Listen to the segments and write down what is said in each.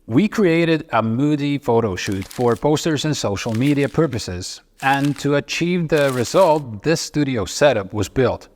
We created a Moody photo shoot for posters and social media purposes, and to achieve the result, this studio setup was built.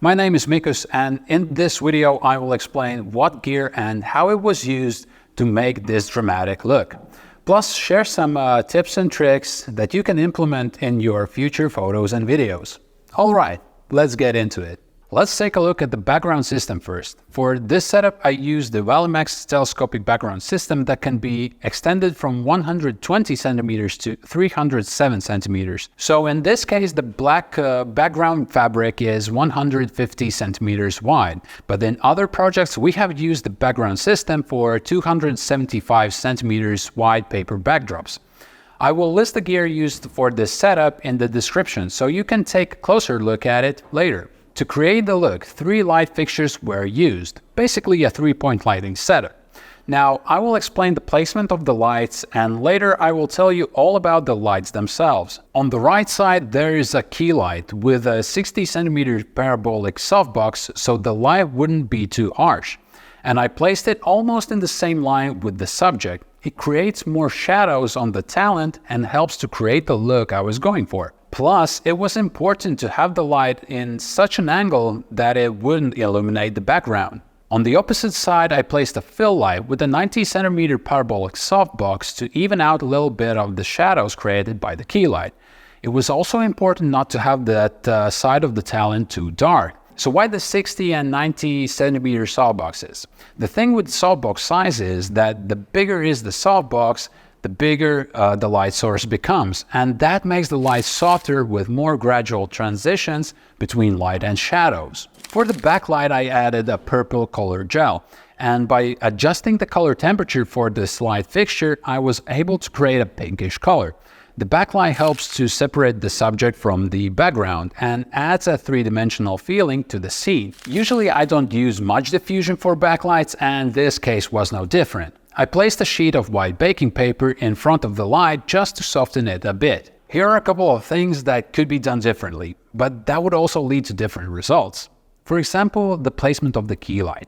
My name is Mikus, and in this video I will explain what gear and how it was used to make this dramatic look. Plus share some tips and tricks that you can implement in your future photos and videos. Alright, let's get into it. Let's take a look at the background system first. For this setup, I used the Valimax telescopic background system that can be extended from 120 centimeters to 307 centimeters. So in this case, the black background fabric is 150 centimeters wide. But in other projects, we have used the background system for 275 centimeters wide paper backdrops. I will list the gear used for this setup in the description, so you can take a closer look at it later. To create the look, 3 light fixtures were used, basically a 3-point lighting setup. Now, I will explain the placement of the lights, and later I will tell you all about the lights themselves. On the right side, there is a key light with a 60 centimeter parabolic softbox, so the light wouldn't be too harsh. And I placed it almost in the same line with the subject. It creates more shadows on the talent and helps to create the look I was going for. Plus, it was important to have the light in such an angle that it wouldn't illuminate the background. On the opposite side, I placed a fill light with a 90 centimeter parabolic softbox to even out a little bit of the shadows created by the key light. It was also important not to have that side of the talent too dark. So why the 60 and 90 centimeter softboxes? The thing with softbox size is that the bigger is the softbox, the bigger the light source becomes, and that makes the light softer with more gradual transitions between light and shadows. For the backlight, I added a purple color gel, and by adjusting the color temperature for this light fixture, I was able to create a pinkish color. The backlight helps to separate the subject from the background and adds a three-dimensional feeling to the scene. Usually I don't use much diffusion for backlights, and this case was no different. I placed a sheet of white baking paper in front of the light just to soften it a bit. Here are a couple of things that could be done differently, but that would also lead to different results. For example, the placement of the key light.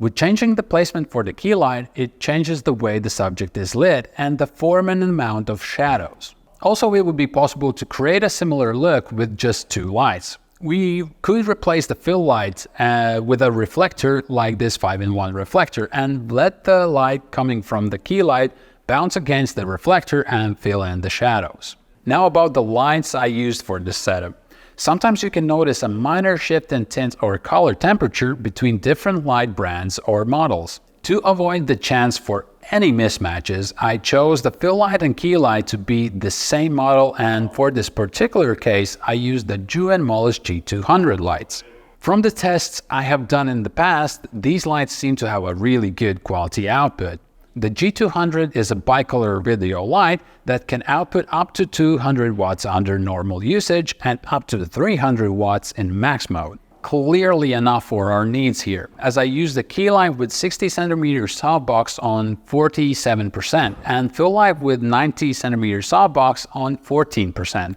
With changing the placement for the key light, it changes the way the subject is lit and the form and amount of shadows. Also, it would be possible to create a similar look with just 2 lights. We could replace the fill light with a reflector like this 5-in-1 reflector and let the light coming from the key light bounce against the reflector and fill in the shadows. Now about the lights I used for this setup. Sometimes you can notice a minor shift in tint or color temperature between different light brands or models. To avoid the chance for any mismatches, I chose the fill light and key light to be the same model, and for this particular case, I used the Zhiyun G200 lights. From the tests I have done in the past, these lights seem to have a really good quality output. The G200 is a bicolor video light that can output up to 200 watts under normal usage and up to 300 watts in max mode. Clearly enough for our needs here, as I use the key light with 60 centimeter softbox on 47% and fill light with 90 centimeter softbox on 14%.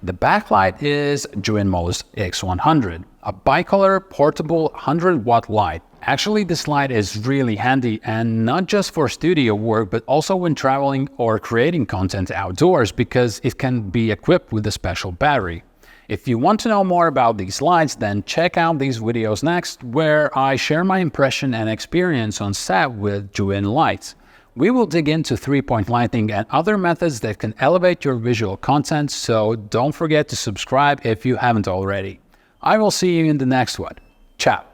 The backlight is Zhiyun X100, a bicolor portable 100-watt light. Actually, this light is really handy, and not just for studio work, but also when traveling or creating content outdoors, because it can be equipped with a special battery. If you want to know more about these lights, then check out these videos next, where I share my impression and experience on set with Zhiyun lights. We will dig into 3-point lighting and other methods that can elevate your visual content, so don't forget to subscribe if you haven't already. I will see you in the next one. Ciao!